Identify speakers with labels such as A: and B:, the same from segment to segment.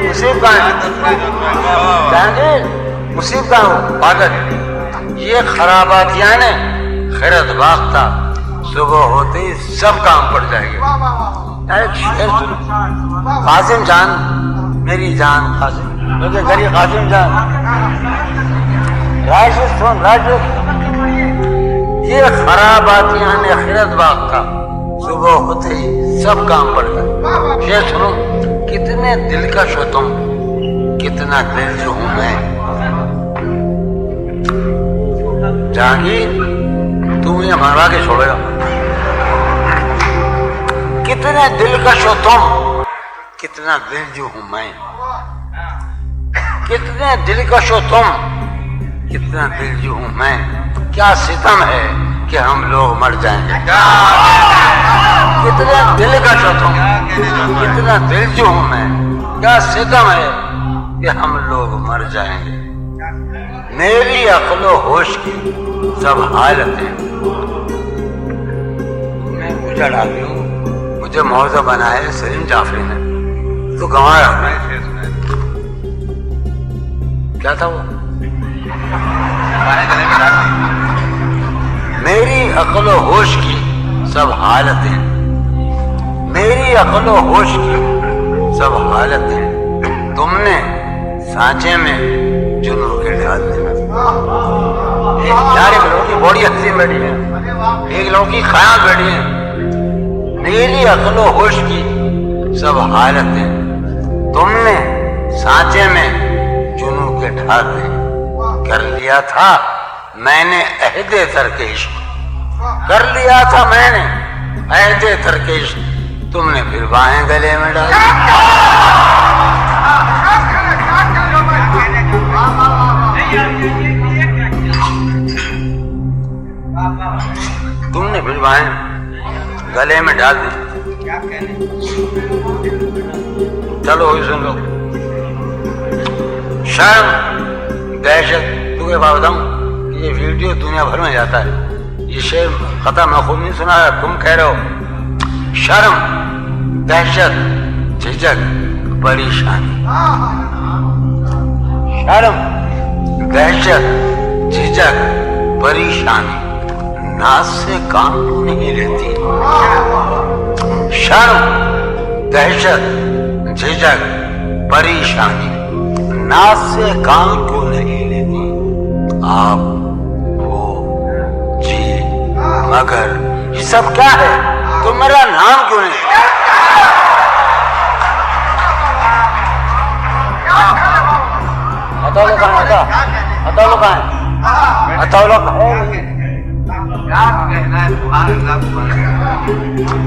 A: مصیب کہاں ہے جہانگیر؟ مصیب کہاں ہو پاگل؟ یہ خراباتیاں نے خیرت باغ تھا، صبح ہوتے ہی سب کام پڑ جائے گا۔ ایک شعر سنو، قاسم جان میری جان قاسم، مجھے گھری قاسم جان، راشد سن راشد، یہ خراباتیاں نے خیرت باغ تھا، صبح ہوتے ہی سب کام پڑ گئے۔ یہ سنو، کتنے دلکش ہو تم، کتنا دل جو ہوں میں۔ جہانگیر تم مجھے مروا کے چھوڑے گا؟ کتنے دلکش ہو تم، کتنا دل جو ہوں میں۔ کتنے دلکش ہو تم، کتنا دل جو ہوں میں۔ کیا ستم ہے کہ ہم لوگ مر جائیں گے۔ کتنے دلکش ہو تم، کتنا دل جو ہوں میں۔ کیا ستم ہے کہ ہم لوگ مر جائیں گے۔ میری عقل و ہوش کی سب حالتیں میں اجڑ آ گئی ہوں، مجھے موضوع بنایا ہے سلیم جعفری نے، تو گنوایا میں۔ کیا تھا وہ؟ میری عقل و ہوش کی سب حالتیں، میری عقل و ہوش کی سب حالتیں تم نے سانچے میں جنوں کے ڈال دینا۔ یار ایک لوگوں کی بوڑی ہنسی بیٹھی ہے، ایک لوگوں کی خیال بیٹھی ہے۔ میری عقل و ہوش کی سب حالتیں تم نے سانچے میں جنوں کے ڈھال دے۔ کر لیا تھا میں نے عہد ترک عشق، کر لیا تھا میں نے عہد ترک عشق، تم نے پھر باہیں گلے میں ڈال۔ تم نے پھر باہیں گلے میں ڈال دی۔ چلو وہی سن لو۔ شرم دہشت، تمہیں بات بتاؤں کہ یہ ویڈیو دنیا بھر میں جاتا ہے، یہ شعر خطا میں خود نہیں سنا، تم کہہ رہے ہو۔ شرم دہشت جھجک پریشانی، شرم دہشت جھجک پریشانی، ناز سے کام کیوں نہیں لیتی۔ شرم دہشت جھجک پریشانی، ناز سے کام کیوں نہیں لیتی۔ آپ وہ جی مگر یہ سب کیا ہے، تم میرا نام کیوں نہیں؟ اتولو کہاں ہے؟ اتولو کہاں ہے؟ اتولو کہاں ہے؟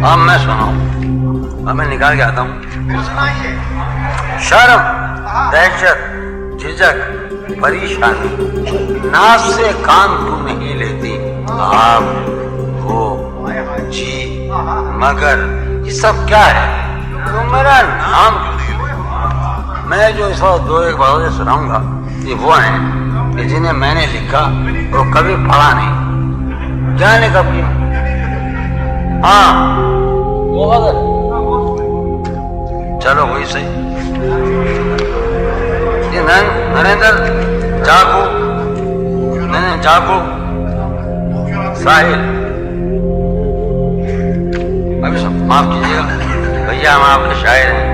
A: اب میں سناؤں، اب میں نکال کے آتا ہوں۔ شرم دہشت جھجک پریشانی، ناز سے کام کیوں نہیں لیتی۔ آپ وہ جی مگر یہ سب کیا ہے، تم میرا نام کیوں نہیں؟ میں جو اس وقت دو ایک باتیں سناؤں گا یہ وہ ہیں کہ جنہیں میں نے لکھا اور کبھی پڑھا نہیں، جانے کب کی۔ ہاں وہ غزل، چلو وہی صحیح۔ یہ نریندر جاگو، جاگو ساحل، ابھی سب معاف کیجیے گا بھیا، ہم آپ کے شاعر ہیں۔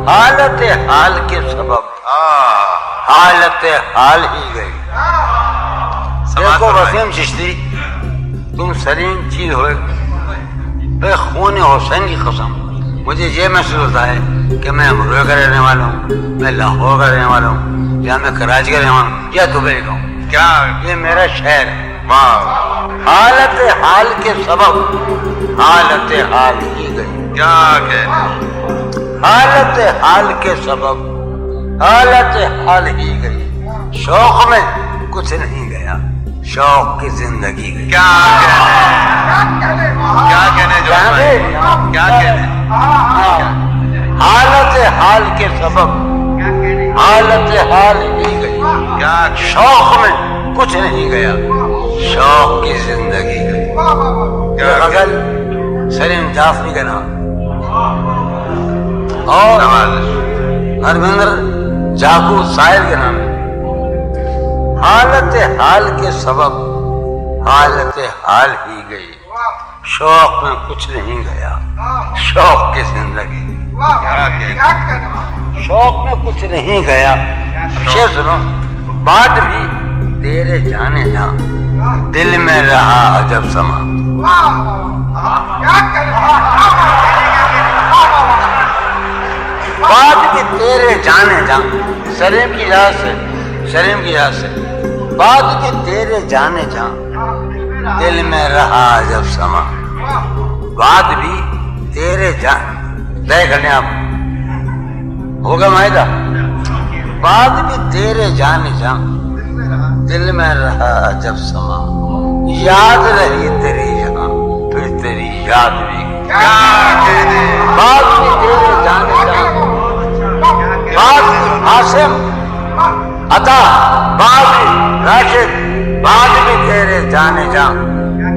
A: حالت حال کے سبب حالت حال ہی گئی۔ دیکھو وسیم چشتی، تم سلیم چیز ہوئے، بے خون حسین کی قسم مجھے یہ محسوس ہوتا ہے کہ میں امروہے کا رہنے والا ہوں، میں لاہور کا رہنے والا ہوں، یا میں کراچی کا رہنے والا ہوں، یا دبئی کا ہوں۔ کیا یہ میرا شہر ہے۔ حالت حال کے سبب حالت حال ہی گئی۔ کیا کہنا، حالت حال کے سبب حالت حال ہی گئی۔ شوق میں کچھ نہیں گیا، شوق کی زندگی گئی۔ کیا کہنے جو کیا کہنے، حالت حال کے سبب حالت حال ہی گئی۔ کیا شوق میں کچھ نہیں گیا، شوق کی زندگی گئی۔ یہ غزل سلیم جعفری کا نام اور اروندر جاگو سائل کے نام ہے۔ حالت حال کے سبب حالت حال ہی گئی، شوق میں کچھ نہیں گیا، شوق کی زندگی، شوق میں کچھ نہیں گیا۔ یہ سنو، بات بھی تیرے جانے جا، دل میں رہا عجب سما۔ بات بھی تیرے جانے جا، سلیم کی یاد سے، سلیم کی یاد سے، بات بھی تیرے جانے جا، دل میں رہا عجب سما۔ بات بھی تیرے جان طے کرنے آپ ہوگا معاہدہ، بات بھی تیرے جانے جا، دل میں رہا عجب سما۔ یاد رہی تیری یہاں پھر تیری یاد بھی، بات بھی تیرے جانے جا، بات بھی عاصم عطا، بات بھی راشد، بات بھی تیرے جانے جا،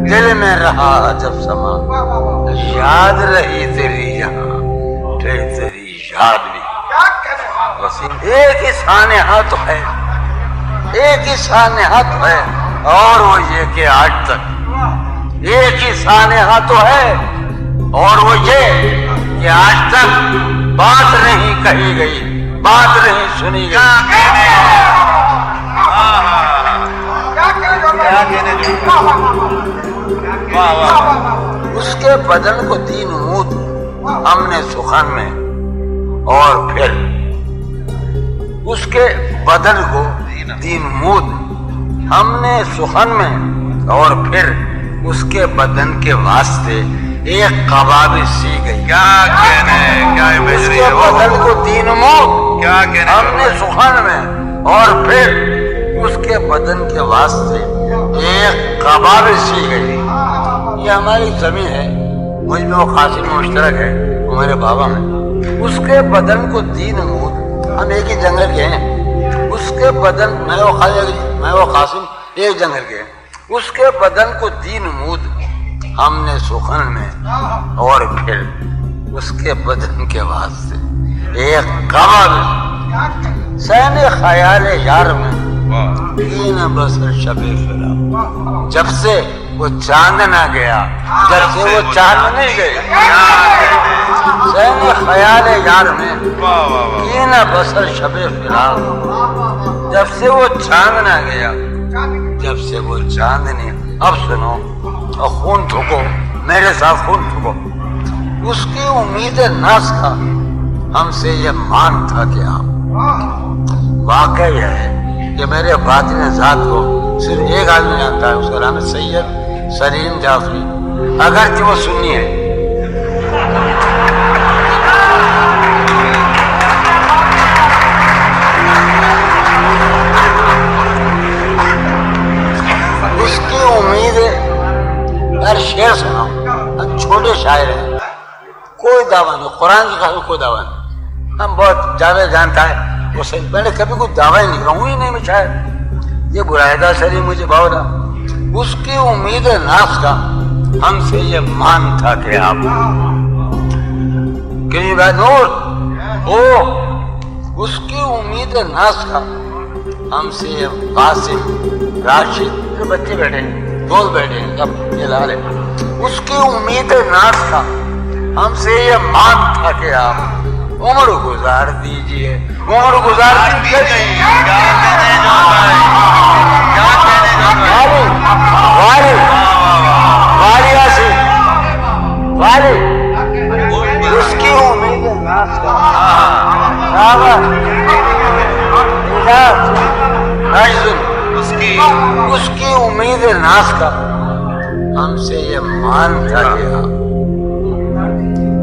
A: دل میں رہا عجب سما۔ یاد رہی تیری یہاں پھر تیری یاد بھی۔ ایک ہی سانحہ تو ہے، ایک ہی سانحہ تو ہے، اور وہ یہ کہ آج تک ایک ہی سانحہ تو ہے، اور وہ یہ کہ آج تک بات نہیں کہی گئی، بات نہیں سنی گئی۔ اس کے بدن کو دی نمود ہم نے سخن میں، اور پھر اس کے بدن کو دی نمود ہم نے سخن میں، اور پھر اس کے بدن کے واسطے ایک کباب سی گئی۔ کیا کہنے، کیا اس کے بدن کو دی نمود کیا کہنے ہم نے سخن میں، اور پھر اس کے بدن کے واسطے ایک کباب سی گئی۔ یہ ہماری زمین ہے، مجھ میں وہ قاسم مشترک ہے، وہ میرے بابا میں۔ اس کے بدن کو دی نمود، ہم ایک ہی جنگل کے ہیں، اس کے بدن میں وہ قاسم ایک جنگل کے ہیں، اس کے بدن کو دی نمود ہم نے سخن میں، اور پھر اس کے بدن کے واسطے ایک کباب سین خیال یار میں تین بسر شب فراق۔ جب سے وہ چاند نہ گیا، جب سے وہ چاند نہیں گیا، سین خیال یار میں تین بسر شب فراق۔ جب سے وہ چاند نہ گیا، جب سے وہ چاند نہیں۔ اب سنو اور خون تھوکو، میرے ساتھ خون تھوکو۔ اس کی امید ناز کا ہم سے یہ مان تھا کہ واقعہ یہ ہے کہ میرے باطن ذات کو صرف ایک آدمی جانتا ہے، اس کا نام ہے سید سلیم جعفری، اگرچہ وہ سنی ہے۔ اس کی امید ہے، شعر سنا، چھوٹے شاعر ہیں، کوئی دعویٰ نہیں، قرآن کی قسم کوئی دعویٰ نہیں، ہم بہت جاوید جانتا ہے وہ صحیح، میں نے کبھی کوئی دعویٰ نہیں کہا، ہی نہیں میں شاید یہ برائدہ سلیم مجھے باورا۔ اس کی امید ناز کا ہم سے یہ مان تھا کہ آپ کہ نور ہو، اس کی امید ناز کا ہم سے یہ قاسم راشد، جو بچے بیٹھے ہیں، دوست بیٹھے ہیں، سب یہ لا رہے، اس کی امید ناز کا ہم سے یہ مان تھا کہ آپ عمر گزار دیجئے، عمر گزار دیجئے۔ اس کی امید ناز کا اس کی امید ناز کا ہم سے یہ مان تھا کہ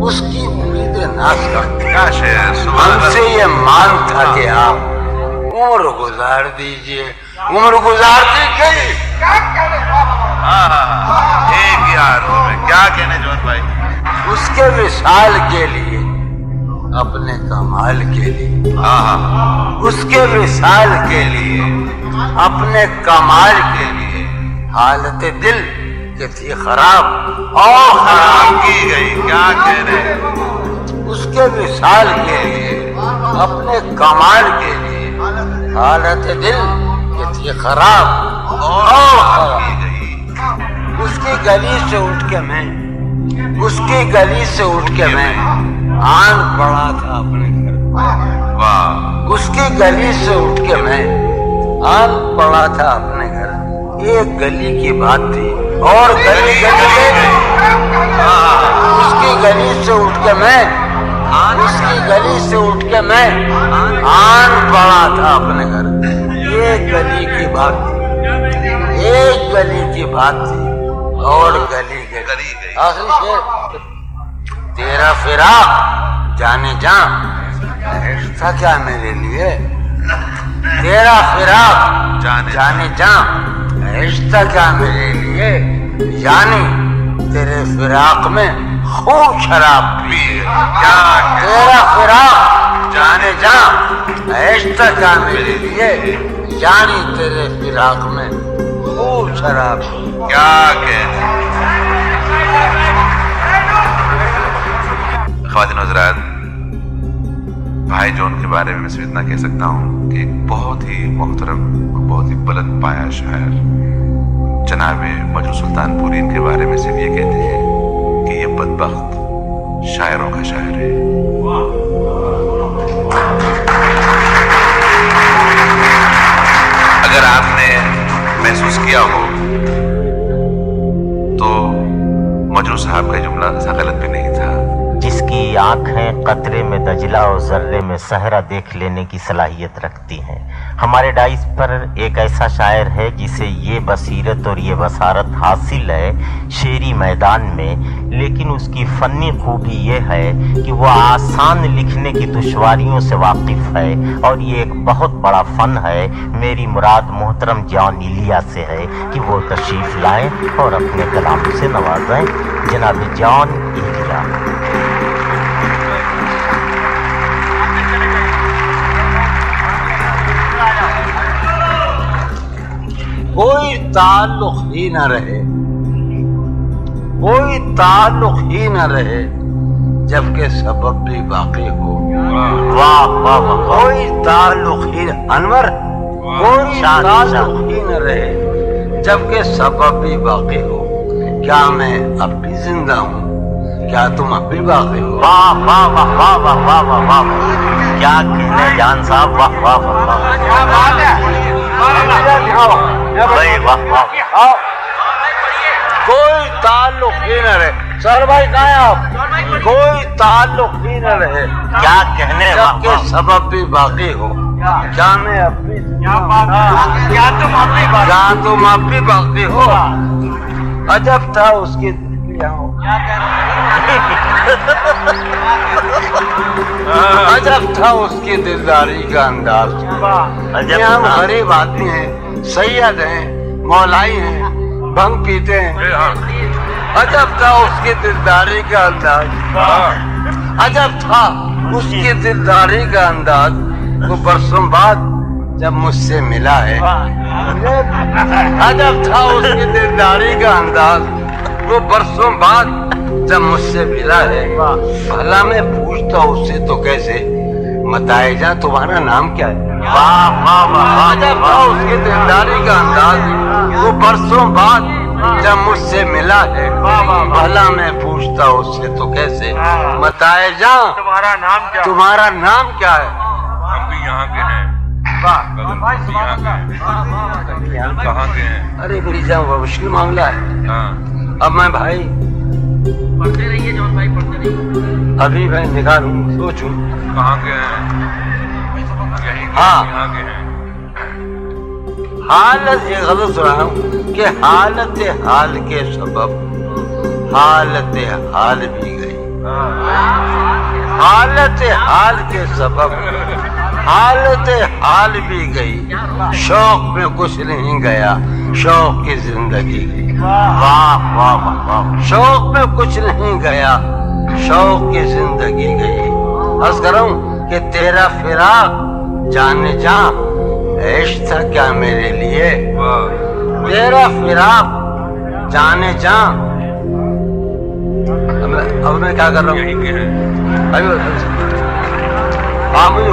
A: اس کی امید ناز کا ہم سے یہ مان تھا کہ آپ عمر گزار دیجئے، عمر گزار دیجئے۔
B: ایک یار ہو میں کیا کہنے جون بھائی،
A: اس کے وصال کے لیے، اپنے کمال کے لیے، اس کے وصال کے لیے، اپنے کمال کے لیے حالت دل کہ تھی خراب اور خراب کی گئی۔ کیا کہنے، اس کے وصال کے لیے اپنے کمال کے لیے حالت دل یہ تھی خراب اور خراب. اس کی گلی سے اٹھ کے میں آن پڑا تھا اپنے گھر. اس کی گلی سے اٹھ کے میں آن پڑا تھا اپنے گھر. ایک گلی کی بات تھی اور گلی اس کی گلی سے اٹھ کے میں آن پڑا تھا اپنے گھر. ایک گلی کی بات تھی اور گلی گئی. آخری شعر تیرا فراق جانے جاں عشق تھا کیا میرے لیے. تیرا فراق جانے جاں عشق تھا کیا میرے لیے. یعنی تیرے فراق میں خوب شراب پی. تیرا فراق جانے جاں عشق تھا کیا میرے لیے. یعنی تیرے فراق میں خوب شراب پی.
B: کیا کہتے ہیں. خواتین حضرات، بھائی جون کے بارے میں صرف اتنا کہہ سکتا ہوں کہ ایک بہت ہی محترم، بہت ہی بلند پایا شاعر جناب مجروح سلطان پوری ان کے بارے میں صرف یہ کہتے ہیں کہ یہ بدبخت شاعروں کا شاعر ہے. اگر آپ نے محسوس کیا ہو تو مجروح صاحب کا جملہ ایسا غلط بھی نہیں تھا.
C: جس کی آنکھیں قطرے میں دجلہ اور ذرے میں صحرا دیکھ لینے کی صلاحیت رکھتی ہیں. ہمارے ڈائس پر ایک ایسا شاعر ہے جسے یہ بصیرت اور یہ بصارت حاصل ہے شعری میدان میں، لیکن اس کی فنی خوبی یہ ہے کہ وہ آسان لکھنے کی دشواریوں سے واقف ہے، اور یہ ایک بہت بڑا فن ہے. میری مراد محترم جان ایلیا سے ہے کہ وہ تشریف لائیں اور اپنے کلام سے نوازیں. جناب جان ایلیا.
A: کوئی تعلق ہی نہ رہے جبکہ سبب بھی باقی ہو.
C: واہ واہ واہ.
A: کوئی تعلق ہی انور کوئی تعلق ہی نہ رہے جبکہ سبب بھی باقی ہو. کیا میں اب بھی زندہ ہوں؟ کیا تم اب بھی باقی ہو؟
C: واہ واہ واہ واہ واہ واہ واہ واہ. کیا کہنے جان صاحب. واہ واہ واہ واہ.
A: کوئی تعلق ہی نہ رہے. سر بھائی کہاں ہیں آپ؟ کوئی تعلق ہی نہ رہے
C: کیا کہنے.
A: جبکہ سبب بھی باقی ہو. کیا میں اب بھی کیا تم اب بھی باقی ہو. عجب تھا اس کی عجب تھا اس کی دلداری کا انداز. ہم غریب آدمی ہیں، سید ہیں، مولائی ہیں، بھنگ پیتے ہیں. عجب تھا اس کی دلداری کا انداز. عجب تھا اس کی دلداری کا انداز. وہ برسوں بعد جب مجھ سے ملا ہے. عجب تھا اس کی دلداری کا انداز. وہ برسوں بعد جب مجھ سے ملا ہے. بھلا میں پوچھتا اس سے تو کیسے، متائے جا تمہارا نام کیا ہے. عجب تھا اس کی دلداری کا انداز. وہ برسوں بعد جب مجھ سے ملا ہے. بھلا میں پوچھتا اس سے تو کیسے، متائے جا تمہارا نام کیا ہے.
B: ہم بھی یہاں کے ہیں. کہاں کے ہیں؟
A: ارے بڑی جان مشکل معاملہ ہے. اب میں بھائی
D: پڑھتے رہیے جون بھائی، پڑھتے رہیے.
A: ابھی میں نکالوں سوچوں
B: کہاں کے ہیں.
A: ہاں
B: یہاں کے ہیں.
A: حالت یہ غلط سنا ہوں کہ حالت حال کے سبب حالت حال بھی گئی. حالت حال کے سبب حالت حال بھی گئی. شوق میں کچھ نہیں گیا، شوق کی زندگی گئی.
C: واہ واہ واہ.
A: شوق میں کچھ نہیں گیا، شوق کی زندگی گئی. عرض کروں کہ تیرا فراق جانے جاں عشق تھا کیا میرے لیے. تیرا فراق جانے جاں. اب میں کیا کر رہا ہوں.
B: یہیں کے ہیں.
A: آپ مجھے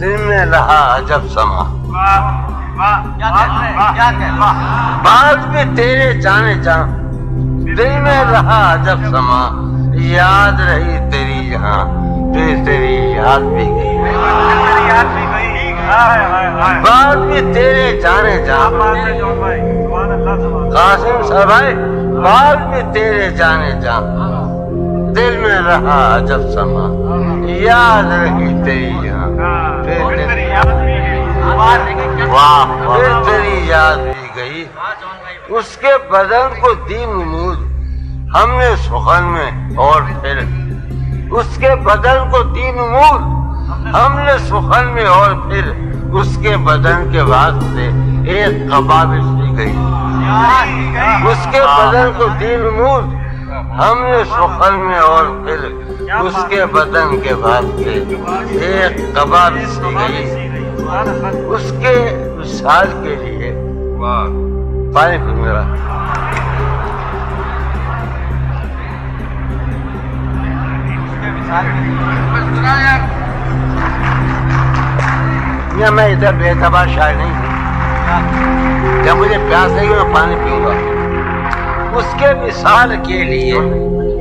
A: دل میں رہا عجب سما بات بھی تیرے جانے جاں دل میں رہا عجب سما یاد رہی تیری یہاں پھر تیری یاد بھی گئی بات بھی تیرے جانے جاں قاسم صاحب بھائی بات بھی تیرے جانے جاں دل میں رہا عجب سما یاد رہی تیری یہاں پھر تیری یاد بھی گئی اس کے بدن کو دی نمود ہم نے سخن میں اور پھر اس کے بدن کو دی نمود ہم نے سخن میں اور پھر اس کے بدن کے واسطے ایک قبابش دی گئی اس کے بدن کو دی نمود ہم نے سخن میں اور پھر اس کے بدن کے واسطے ایک قبابش دی گئی اس کے وصال کے لیے پانی پھر میرا میں ادھر بے اعتبار شاعر نہیں ہوں جب مجھے پیاس لگی میں پانی پیوں گا اس کے وصال کے لیے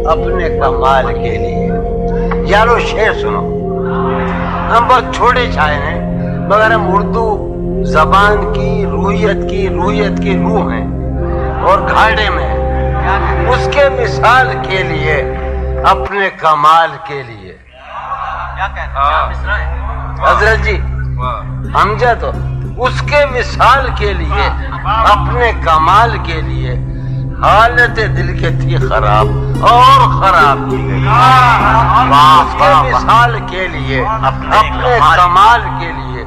A: اپنے کمال کے لیے یارو شعر سنو ہم بہت چھوٹے شاعر ہیں مگر ہم اردو زبان کی روحیت کی روح ہیں اور گھاڑے میں ہیں اس کے مثال کے لیے اپنے کمال کے لیے حضرت جی ہمجا تو اس کے مثال کے لیے اپنے کمال کے لیے حالت دل کے تھی خراب اور خراب کی گئی اس کے مثال کے لیے اپنے کمال کے لیے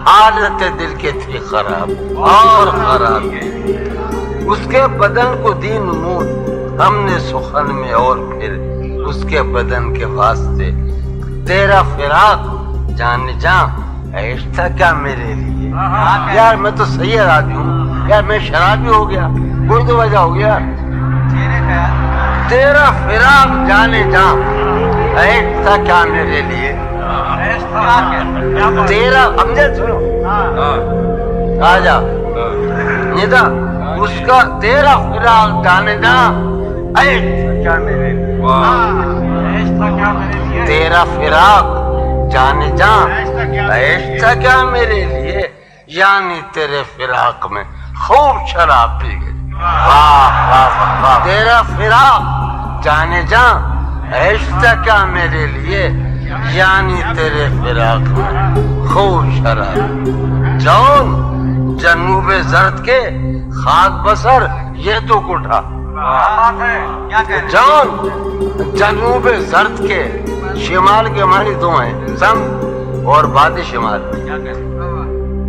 A: حالت دل کے تھی خراب اور خراب کی گئی اس کے بدن کو دی نمود ہم نے سخن میں اور پھر اس کے بدن کے واسطے تیرا فراق جان جاں عشق تھا کیا میرے لیے یار میں تو صحیح آدمی ہوں یار میں شرابی ہو گیا کوئی تو وجہ ہو گیا تیرا فراق جانے جاں عشق تھا کیا میرے لیے تیرا امجد سنو آجا ندا اس کا تیرا فراق جانے جاں عشق تھا کیا میرے لیے تیرا فراق جانے جاں عشق تھا کیا میرے لیے یعنی تیرے فراق میں خوب شراب پی گئی تیرا فراق جانے جاں عشق تھا کیا میرے لیے یعنی تیرے فراق میں خوب شراب جون جنوب زرد کے خاک بسر یہ تو کٹھا جون جنوب زرد کے شمال کے معنی دو ہیں سم اور باد شمال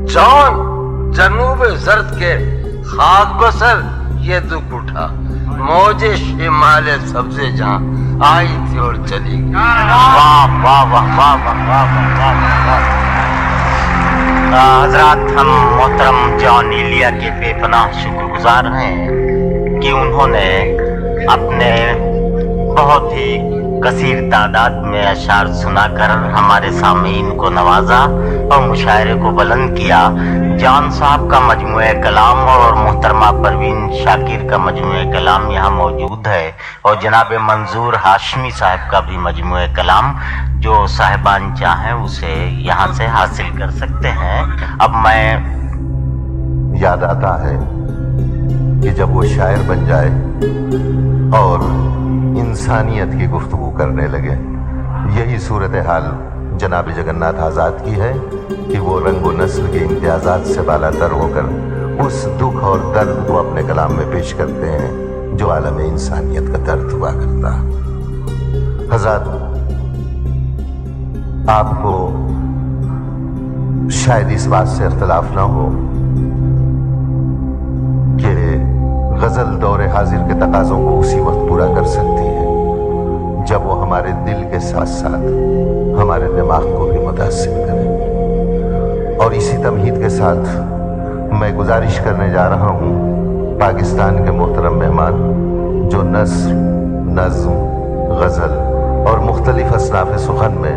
A: جون جنوب زرد کے خاک بسر یہ دکھ اٹھا موج شمال سبز جہاں آئی تھی اور چلی گئی
C: واہ واہ واہ واہ واہ واہ واہ حضرات ہم محترم جان ایلیا کے بے پناہ شکر گزار ہیں کہ انہوں نے اپنے بہت ہی کثیر تعداد میں اشعار سنا کر ہمارے سامعین کو نوازا اور مشاعرے کو بلند کیا. جان صاحب کا مجموعہ کلام اور محترمہ پروین شاکر کا مجموعہ کلام یہاں موجود ہے اور جناب منظور ہاشمی صاحب کا بھی مجموعہ کلام جو صاحبان چاہیں اسے یہاں سے حاصل کر سکتے ہیں. اب میں
E: یاد آتا ہے کہ جب وہ شاعر بن جائے اور انسانیت کی گفتگو کرنے لگے, یہی صورتحال جناب جگناتھ آزاد کی ہے کہ وہ رنگ و نسل کے امتیازات سے بالاتر ہو کر اس دکھ اور درد کو اپنے کلام میں پیش کرتے ہیں جو عالم انسانیت کا درد ہوا کرتا. حضرات, آپ کو شاید اس بات سے اختلاف نہ ہو کہ غزل دور حاضر کے تقاضوں کو اسی وقت پورا کر سکتی ہے جب وہ ہمارے دل کے ساتھ ساتھ ہمارے دماغ کو بھی متاثر کرے. اور اسی تمہید کے ساتھ میں گزارش کرنے جا رہا ہوں پاکستان کے محترم مہمان جو نثر, نظم, غزل اور مختلف اصناف سخن میں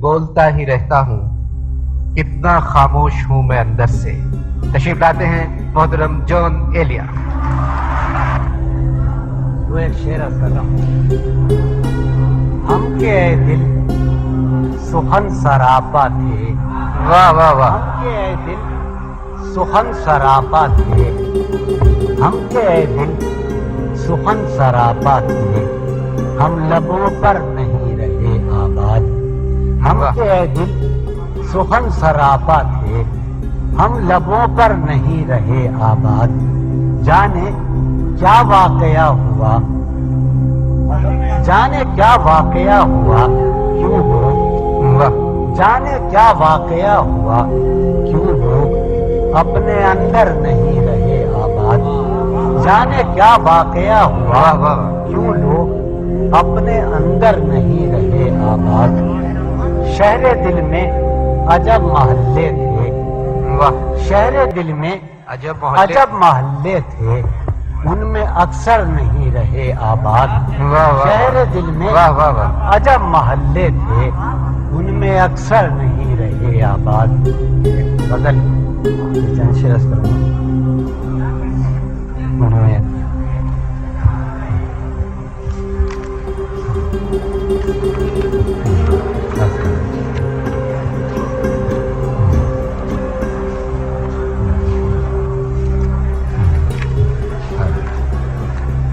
F: بولتا ہی رہتا ہوں، کتنا خاموش ہوں میں اندر سے۔ تشریف لاتے ہیں محترم جان ایلیا۔ وہ ایک شعر عرض کر رہا ہوں، ہم کے اے دل سخن سراپا تھے، واہ واہ واہ، ہم کے اے دل سخن سراپا تھے، ہم کے اے دل سخن سراپا تھے، ہم لبوں پر نہیں رہے آباد، ہم کے اے دل سخن سراپا تھے، ہم لبوں پر نہیں رہے آباد، جانے کیا واقعہ ہوا، جانے کیا واقعہ ہوا کیوں لوگ، جانے کیا واقعہ ہوا کیوں لوگ اپنے اندر نہیں رہے آباد، جانے کیا واقعہ ہوا کیوں لوگ اپنے اندر نہیں رہے آباد، شہر دل میں عجب محلے تھے، شہر دل میں عجب محلے تھے، ان میں اکثر نہیں رہے آباد، شہر دل میں عجب محلے تھے، ان میں اکثر نہیں رہے آباد۔ غزل شرس کروں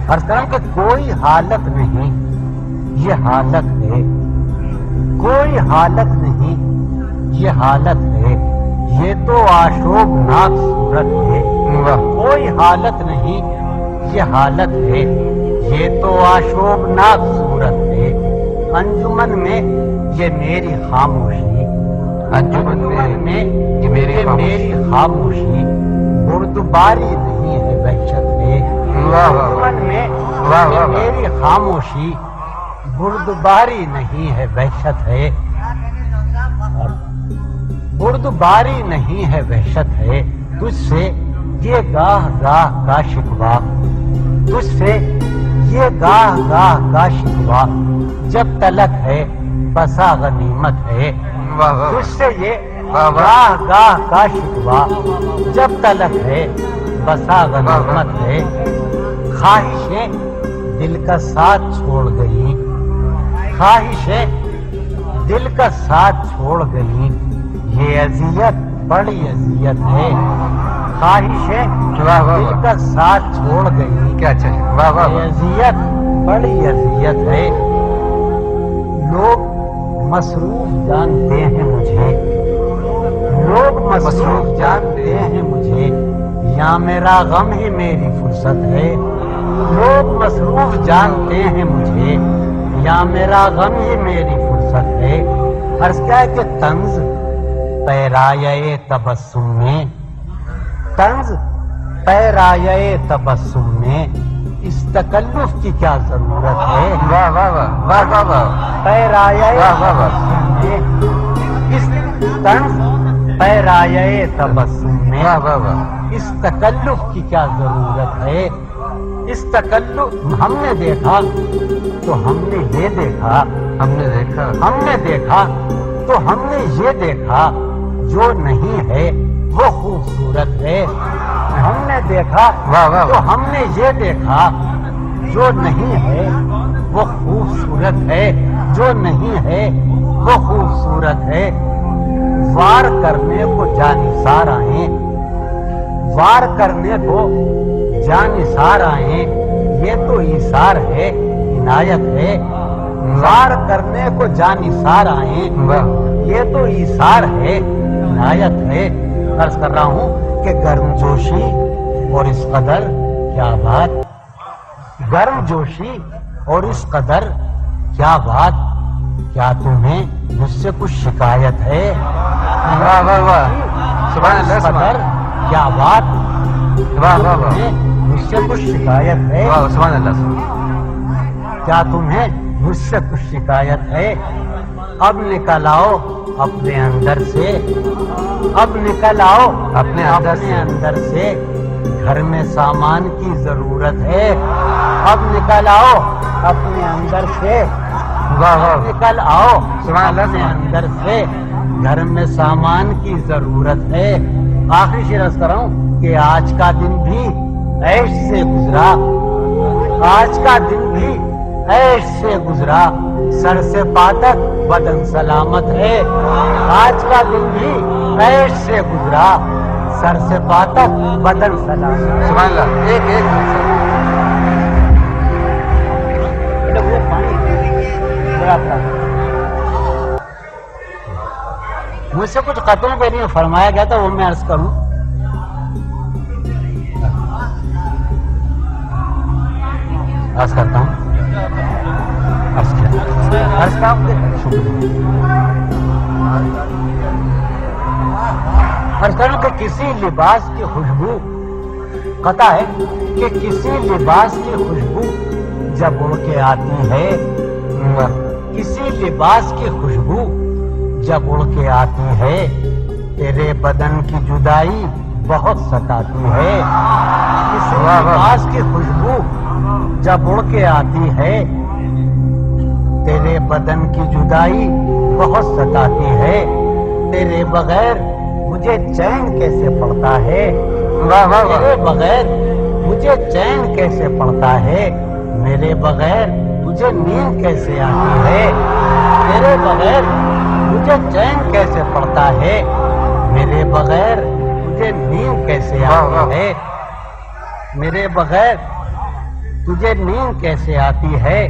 F: عرض کروں کہ کوئی حالت نہیں یہ حالت ہے، کوئی حالت نہیں یہ حالت ہے، یہ تو آشوبناک صورت ہے، کوئی حالت نہیں یہ حالت ہے، یہ تو آشوبناک صورت ہے، انجمن میں یہ میری خاموشی، انجمن میں یہ میری خاموشی، بردباری نہیں ہے وحشت ہے، انجمن میں یہ میری خاموشی، بردباری نہیں ہے وحشت ہے، بردباری نہیں ہے وحشت ہے، تجھ سے یہ گاہ گاہ کا شکوہ، تجھ سے یہ گاہ گاہ کا شکوہ، جب تلک ہے بسا غنیمت ہے، تجھ سے یہ گاہ گاہ کا شکوہ، جب تلک ہے بسا غنیمت ہے، خواہشیں دل کا ساتھ چھوڑ گئی، خواہشیں دل کا ساتھ چھوڑ گئی، یہ اذیت بڑی اذیت ہے، خواہشیں دل کا ساتھ چھوڑ گئی، کیا چاہیے، یہ اذیت بڑی اذیت ہے، لوگ مصروف جانتے ہیں مجھے، لوگ مصروف جانتے ہیں مجھے، یا میرا غم ہی میری فرصت ہے، لوگ مصروف جانتے ہیں مجھے، یا میرا غم ہی میری فرصت ہے، عرض کیا ہے کہ طنز پیرایہ تبسم میں، طنز پیرایہ تبسم میں، اس تکلف کی کیا ضرورت ہے، واہ واہ واہ واہ واہ، پیرایہ تبسم میں، اس طنز پیرایہ تبسم میں، اس تکلف کی کیا ضرورت ہے، اس تکلف ہم نے دیکھا تو ہم نے یہ دیکھا، ہم نے دیکھا ہم نے دیکھا تو ہم نے یہ دیکھا، جو نہیں ہے وہ خوبصورت ہے، ہم نے دیکھا تو ہم نے یہ دیکھا، جو نہیں ہے وہ خوبصورت ہے، جو نہیں ہے وہ خوبصورت ہے، وار کرنے کو جانثار آئیں، وار کرنے کو جانثار آئیں، یہ تو ایثار ہے عنایت ہے، وار کرنے کو جانثار آئیں، یہ تو ایثار ہے عنایت ہے، عرض کر رہا ہوں کہ گرم جوشی اور اس قدر کیا بات، گرم جوشی اور اس قدر کیا بات، کیا تمہیں مجھ سے کچھ شکایت ہے، واہ واہ واہ، سبحان اللہ، قدر کیا بات، واہ واہ واہ، مجھ سے کچھ شکایت ہے، سبحان اللہ، کیا تمہیں مجھ سے کچھ شکایت ہے، اب نکل آؤ اپنے اندر سے، اب نکل آؤ اپنے اندر سے، گھر میں سامان کی ضرورت ہے، اب نکل آؤ اپنے اندر سے، نکل آؤ اپنے اندر سے، گھر میں سامان کی ضرورت ہے۔ آخری شعر عرض کر رہا ہوں کہ آج کا دن بھی عیش سے گزرا، آج کا دن بھی عیش سے گزرا، سر سے پا تک بدن سلامت ہے۔ آج کا دن بھی عیش سے گزرا، سر سے پا تک بدن سلامت۔
A: سبحان اللہ۔ ایک
F: مجھ سے کچھ قتل پہ نہیں فرمایا گیا تھا، وہ میں عرض کروں۔ عرض کرتا ہوں، عرض کروں کہ کسی لباس کی خوشبو، قطع ہے کہ کسی لباس کی خوشبو جب اڑ کے آتی ہے، کسی لباس کی خوشبو جب اڑ کے آتی ہے، تیرے بدن کی جدائی بہت ستاتی ہے۔ کسی لباس کی خوشبو جب اڑ کے آتی ہے، تیرے بدن کی جدائی بہت ستاتی ہے۔ تیرے بغیر مجھے چین کیسے پڑتا ہے، تیرے بغیر مجھے چین کیسے پڑتا ہے، میرے بغیر مجھے نیند کیسے آتی ہے، تیرے بغیر مجھے چین کیسے پڑتا ہے، میرے بغیر مجھے نیند کیسے آتی ہے، میرے بغیر تجھے نیند کیسے آتی ہے۔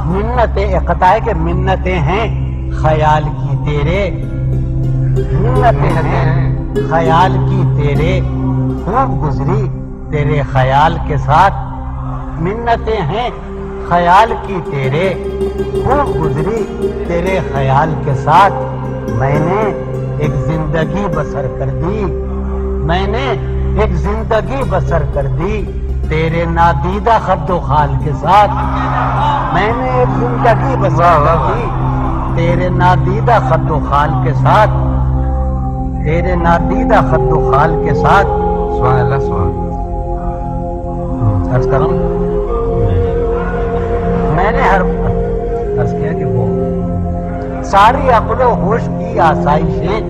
F: منتیں قطع ہے کہ منتیں ہیں خیال کی تیرے، منتیں ہیں خیال کی تیرے، خوب گزری تیرے خیال کے ساتھ، منتیں ہیں خیال کی تیرے، خوب گزری تیرے خیال کے ساتھ۔ میں نے ایک زندگی بسر کر دی، میں نے ایک زندگی بسر کر دی تیرے نادیدہ خد و خال کے ساتھ، میں نے ایک زندگی بسر کر دی تیرے نادیدہ خد و خال کے ساتھ، تیرے نادیدہ خد و خال کے ساتھ۔
A: سبحان اللہ سبحان
F: عرض کروں، میں نے ہر عرض کیا کہ وہ ساری عقل و ہوش کی آسائشیں،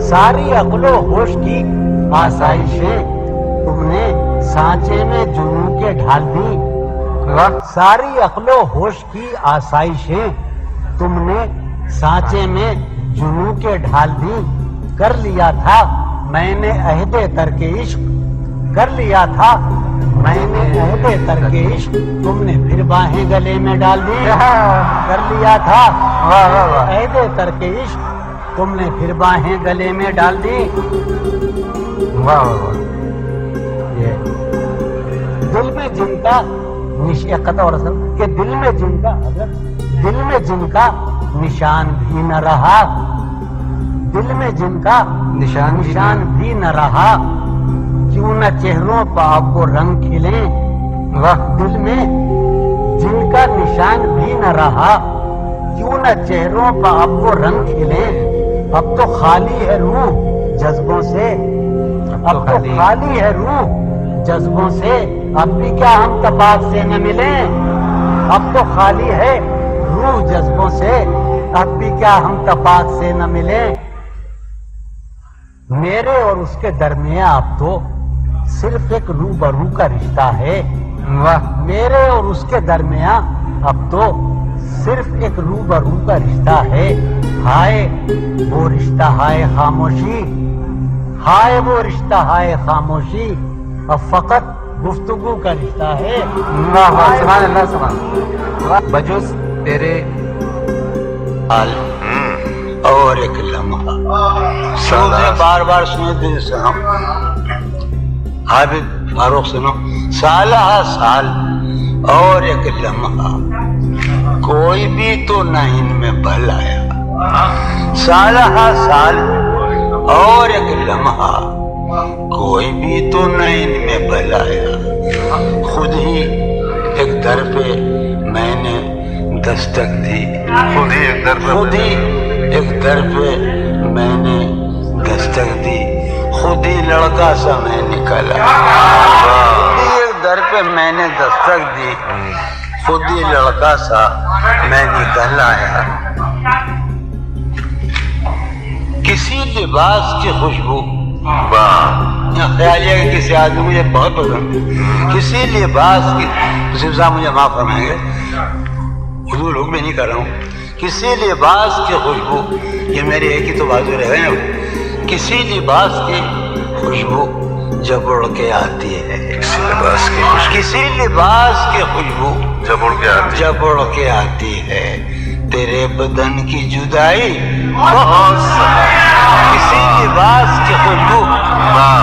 F: ساری عقل و ہوش کی آسائشیں تم نے سانچے میں جنوں کے ڈھال دی، ساری عقل و ہوش کی آسائشیں تم نے سانچے میں جنوں کے ڈھال دی۔ کر لیا تھا میں نے عہد ترک عشق، کر لیا تھا میں نے عہد ترک عشق، تم نے پھر باہیں گلے میں ڈال دی۔ کر لیا تھا عہد ترک عشق، تم نے پھر باہیں گلے میں ڈال دی۔ دل میں جن کا قطع اور اثر کہ دل میں جن کا، اگر دل میں جن کا نشان بھی نہ رہا، دل میں جن کا نشان بھی نہ رہا، کیوں نہ چہروں پہ آپ کو رنگ کھلے، دل میں جن کا نشان بھی نہ رہا، کیوں نہ چہروں پہ آپ کو رنگ کھلے۔ اب تو خالی ہے روح جذبوں سے، اب تو خالی ہے روح جذبوں سے، اب بھی کیا ہم تپاک سے نہ ملیں، اب تو خالی ہے روح جذبوں سے، اب بھی کیا ہم تپاک سے نہ ملیں۔ میرے اور اس کے درمیان اب تو صرف ایک روبرو کا رشتہ ہے، میرے اور اس کے درمیان اب تو صرف ایک روبرو کا رشتہ ہے۔ ہائے وہ رشتہ ہائے خاموشی، ہائے وہ رشتہ ہائے خاموشی، اب فقط گفتگو کا رشتہ ہے۔
A: سبحان اللہ سبحان بجوز تیرے حال اور ایک لمحہ سوزے بار بار سنے دل سے ہم حافظ فاروق سنو، سالہ سال اور ایک لمحہ کوئی بھی تو نہ ان میں بھل آیا، سالہ سال اور ایک لمحہ کوئی بھی تو نہ ان میں بھل آیا، خود ہی ایک در پہ میں نے دستک دی، خود ہی ایک در پہ میں نے دستک دی، خود ہی لڑکا سا میں نکلا، خود ہی ایک در پہ میں نے دستک دی، خود ہی لڑکا سا میں نکل آیا، کسی لباس کی خوشبو، خیال یہ کہ کسی آدمی مجھے بہت پسند ہے، کسی لباس کی، صاحب مجھے معاف فرمائیں گے، حضور حکم نہیں کر رہا ہوں، کسی لباس کی خوشبو، یہ میری ایک ہی تو بازو رہ گئے نا، کسی لباس کی خوشبو جب اڑ کے آتی ہے، کسی لباس کی خوشبو جب اڑ کے آتی ہے، تیرے بدن کی جدائی بہت سخت، کسی لباس کی خوشبو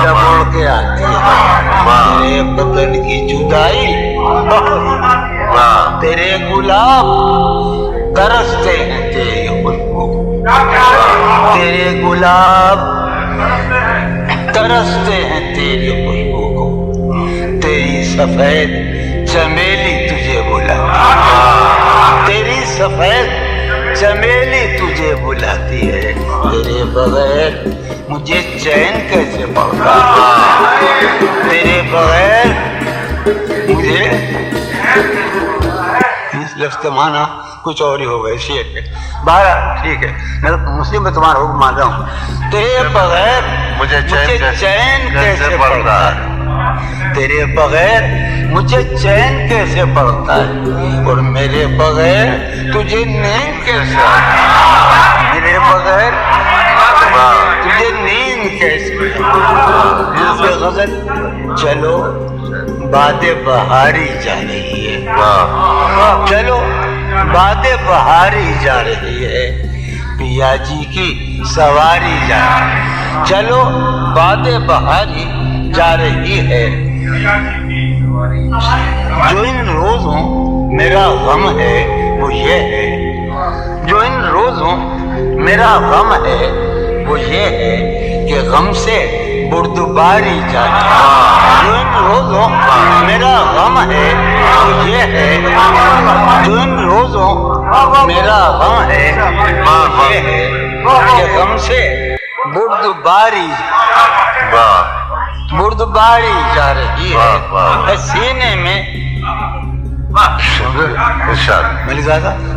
A: جب اڑ کے آتی ہے، تیرے بدن کی جدائی بہت، تیرے گلاب ترستے ہیں تیری خوشبو کو، تیرے گلاب ترستے ہیں تیری خوشبو کو، تیری سفید چمیلی تجھے بلاتی، تیری سفید چمیلی تجھے بلاتی ہے، تیرے بغیر مجھے چین کیسے پڑتا، تیرے بغیر مجھے، اس لفظ کا معنی کچھ اور ہی ہوگا، اس لیے بہرحال ٹھیک ہے، میں مسلم میں تمہارا حکم مان رہا ہوں، تیرے بغیر مجھے چین کیسے پڑتا ہے، تیرے بغیر مجھے چین کیسے پڑتا ہے، اور میرے بغیر تجھے نیند کیسے آتی، میرے بغیر تجھے نیند کیسے، غزل چلو باد بہاری جا رہی ہے، چلو باد بہاری جا رہی ہے، پیا جی کی سواری جا رہی ہے، چلو باد بہاری جا رہی ہے، جو ان روزوں میرا غم ہے وہ یہ ہے، جو ان روزوں میرا غم ہے وہ یہ ہے کہ غم سے بردباری جاتی ہے، جو ان روزوں میرا غم ہے وہ یہ ہے، جو ان روزوں میرا غم ہے وہ یہ ہے کہ غم سے بردباری جا رہی ہے، سینے میں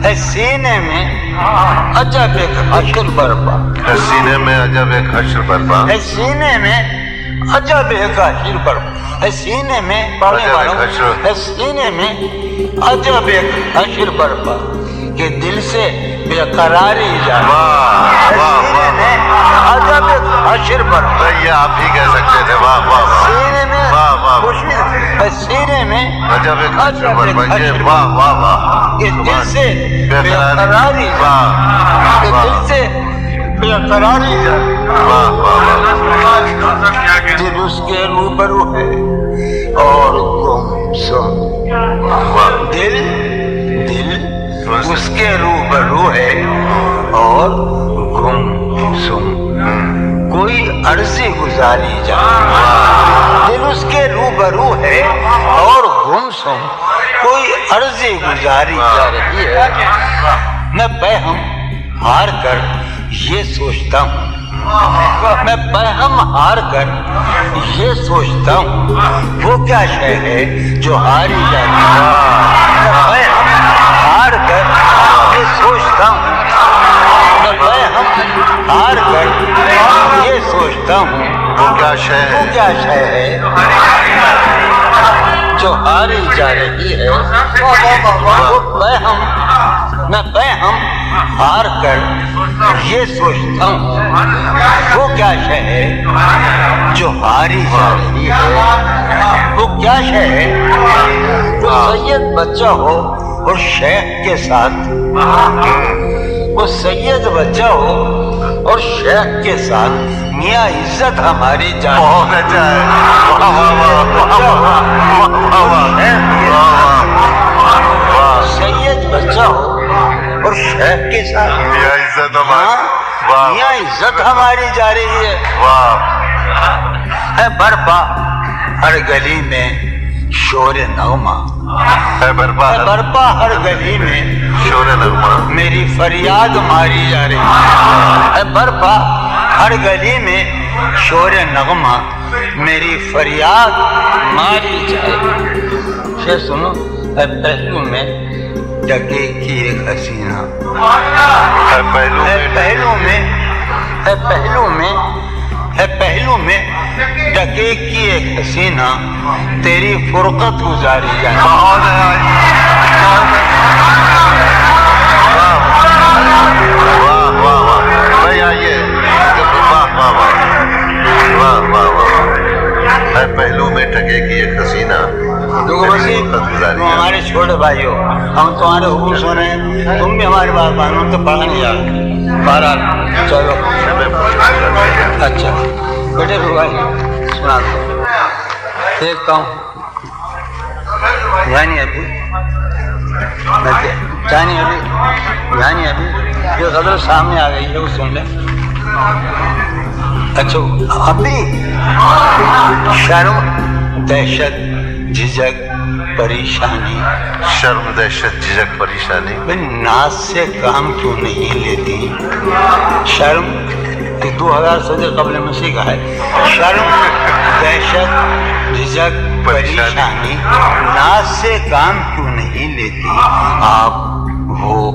A: ہے، سینے میں عجب ایک حشر برپا،
E: سینے میں عجب ایک حشر برپا،
A: ہے سینے میں عجب ایک حشر برپا، ہے سینے میں پڑھنے والوں، ہے سینے میں عجب ایک حشر برپا، کہ دل سے بے قراری جا رہی ہے، سینے میں عجب ایک حشر برپا،
E: یہ آپ ہی کہہ سکتے تھے، واہ واہ
A: سینے میں خوشی ہے، سینے میں
E: عجب ایک حشر برپا، یہ واہ واہ واہ،
A: کہ دل سے بے قراری جا، کہ دل سے بے قراری جا، دل اس کے روبرو ہے اور گمسم، دل اس کے روبرو ہے اور گمسم، کوئی عرضی گزاری جا، دل اس کے روبرو ہے اور گمسم، کوئی عرضی گزاری جا رہی ہے، میں بہم ہار کر یہ سوچتا ہوں، میں بہم ہار کر یہ سوچتا ہوں، وہ کیا شے ہے جو ہاری جاتی ہے، میں بہم ہار کر یہ سوچتا ہوں، میں بہم ہار کر یہ سوچتا ہوں،
E: وہ کیا شے
A: ہے جو ہاری جا رہی ہے، میں بہم ہار کر یہ سوچتا ہوں، وہ کیا شے ہے جو ہاری جا رہی ہے، وہ کیا شے ہے جو سید بچہ ہو اور شیخ کے ساتھ، وہ سید بچہ ہو اور شیخ کے ساتھ، میاں عزت ہماری جان،
E: بہت اچھا ہے،
A: سید بچہ ہو اور شیخ کے ساتھ،
E: میاں عزت ہماری،
A: میاں عزت ہماری جا رہی ہے، ہے برپا ہر گلی میں شور نغمہ،
E: ہے
A: برپا ہر گلی میں
E: شور نغمہ،
A: میری فریاد ماری جا رہی ہے برپا ہر گلی میں شور نغمہ، میری فریاد ماری جائے، سنو ہے پہلو میں ڈگے کی ایک حسینہ،
E: ہے پہلو
A: ہے پہلو میں، ہے پہلو میں، ہے پہلو میں ڈگے کی ایک حسینہ، تیری فرقت گزاری جانا۔
E: پہلو میں ٹکے کی ایک حسینہ،
A: تم ہمارے چھوٹے بھائی ہو، ہم تمہارے حکم سن رہے ہیں، تم بھی ہماری بات مانو تو پڑھا نہیں جا رہے۔ بہرحال چلو اچھا بیٹے بھائی سنا دو، دیکھتا ہوں یعنی ابھی یہ غزل سامنے آ گئی ہے، وہ سن لیں۔ اچھا ابھی شرم دہشت جھجک پریشانی،
E: شرم دہشت جھجک پریشانی،
A: ناز سے کام کیوں نہیں لیتی؟ شرم 2000 صدی قبل مسیح کا ہے، شرم دہشت جھجک پریشانی، ناز سے کام کیوں نہیں لیتی؟ آپ وہ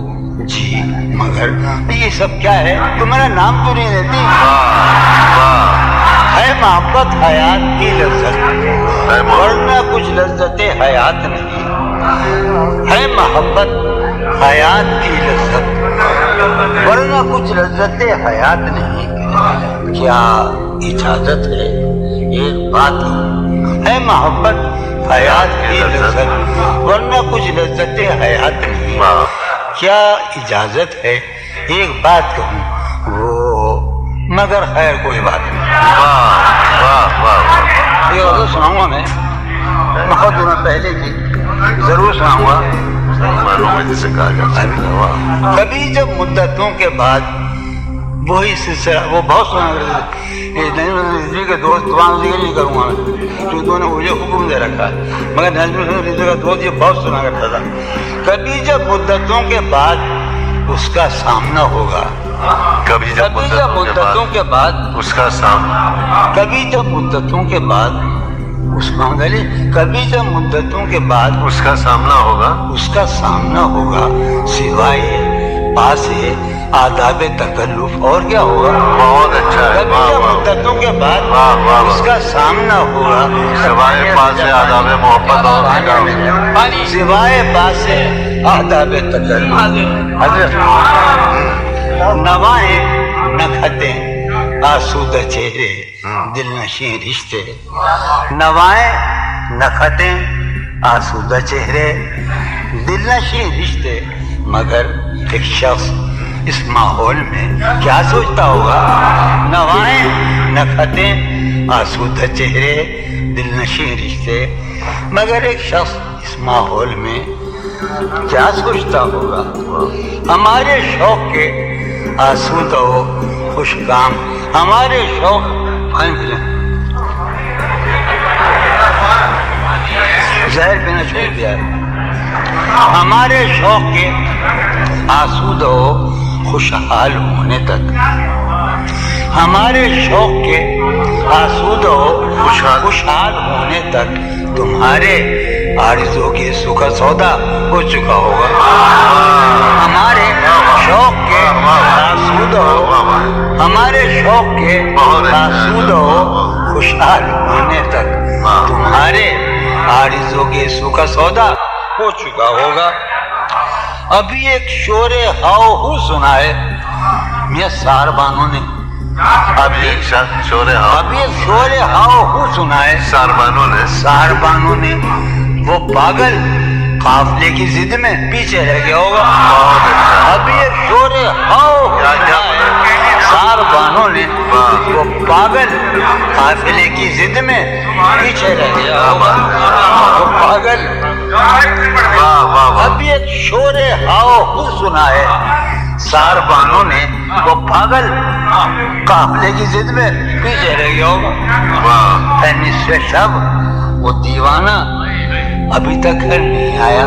A: جی مگر یہ سب کیا ہے؟ تمہارا نام کیوں نہیں لیتی؟ ہے محبت حیات کی لذت، ورنہ کچھ لذت حیات نہیں، ہے محبت حیات کی لذت ورنہ کچھ لذت حیات نہیں۔ کیا اجازت ہے ایک بات، ہے محبت حیات کی لذت ورنہ کچھ لذت حیات نہیں، کیا اجازت ہے ایک بات کہوں وہ مگر خیر کوئی بات نہیں۔ یہ غزل سناؤں گا میں بہت دنوں پہلے کی، ضرور سناؤں گا۔
E: جسے کہا جاتا ہے
A: کبھی جب مدتوں کے بعد وہی سلسلہ، وہ بہت سنا کرتے نجم الدین کے دوست، تمام ذکر نہیں کروں گا میں کیونکہ نے مجھے حکم دے رکھا ہے، مگر نجم الدین کا دوست یہ بہت سنا کرتا تھا۔ کبھی جب مدتوں کے بعد اس کا سامنا ہوگا،
E: کبھی جب مدتوں
A: کے بعد
E: اس کا سامنا،
A: کبھی جب مدتوں کے بعد اس کا کبھی جب مدتوں کے بعد
E: اس کا سامنا ہوگا،
A: اس کا سامنا ہوگا، سوائے پاس آداب تکلف اور کیا ہوگا؟
E: بہت اچھا ہے۔
A: کبھی جب مدتوں کے بعد اس کا سامنا ہوگا،
E: سوائے پاس آداب محبت اور
A: سوائے پاس آداب تکلف، حضرت نوائیں نکھتیں آسودہ چہرے دل نشیں رشتے، نوائیں نکھتیں آسودہ چہرے دل نشیں رشتے، مگر ایک شخص اس ماحول میں کیا سوچتا ہوگا؟ نوائیں نکھتیں آسودہ چہرے دل نشیں رشتے، مگر ایک شخص اس ماحول میں کیا سوچتا ہوگا؟ ہمارے شوق کے آسودہ و خوش کام، ہمارے شوق زہر پینا چھوڑ دیا ہے، ہمارے شوق کے آسودہ و خوشحال ہونے تک، ہمارے شوق کے آسودہ و خوشحال ہونے تک تمہارے آرزو کی سکھ سودا ہو چکا ہوگا۔ ہمارے شوق کے آسودہ ہمارے شوق کے آسودہ خوشحال ہونے تک تمہارے آرزو کے سکھ سودا ہو چکا ہوگا۔ ابھی ایک شور ہاؤ ہو سنا ہے میاں سار بانو نے، ابھی ایک شور ہاؤ ہو سنا ہے سار بانو نے، وہ پاگل قافلے کی ضد میں پیچھے رہ گیا ہوگا۔ ابھی ایک شور ہاؤ سار بانو نے، وہ پاگل قافلے کی ضد میں پیچھے رہ گیا ہوگا، وہ پاگل۔ ابھی ایک شور ہاؤ ہو سنا ہے سار بانو نے، وہ پاگل قافلے کی ضد میں پیچھے رہ گیا ہوگا۔ ہے نصف شب وہ دیوانہ ابھی تک گھر نہیں آیا،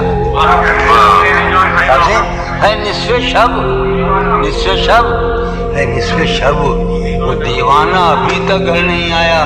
A: ہے نصف شب ہے نصف شب وہ دیوانہ ابھی تک گھر نہیں آیا،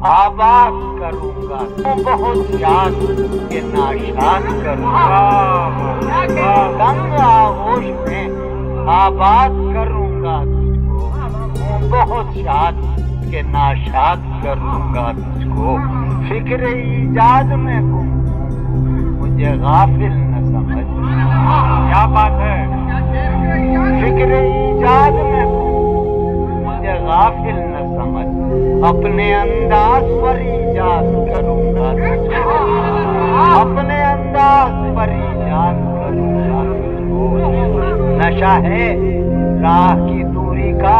F: آباد کروں گا بہت یاد کے ناشاد کروں گا تنگ آغوش میں آباد کروں گا تجھ کو بہت یاد کے ناشاد کروں گا تجھ کو فکر ایجاد میں گم مجھے غافل نہ سمجھ کیا بات ہے فکر ایجاد میں مجھے غافل نہ سمجھ اپنے انداز پر ایجاد کروں گا اپنے انداز پر ایجاد کروں گا نشہ ہے راہ کی دوری کا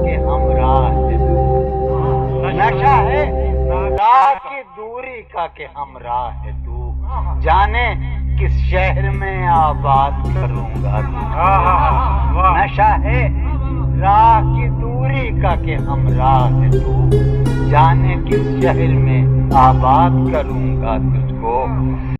F: کہ ہمراہ ہے تو نشہ ہے راہ کی دوری کا کہ ہمراہ ہے تو جانے کس شہر میں آباد کروں گا نشہ ہے راہ کی دوری کا کہ ہمراہ ہے تو جانے کس شہر میں آباد کروں گا تجھ کو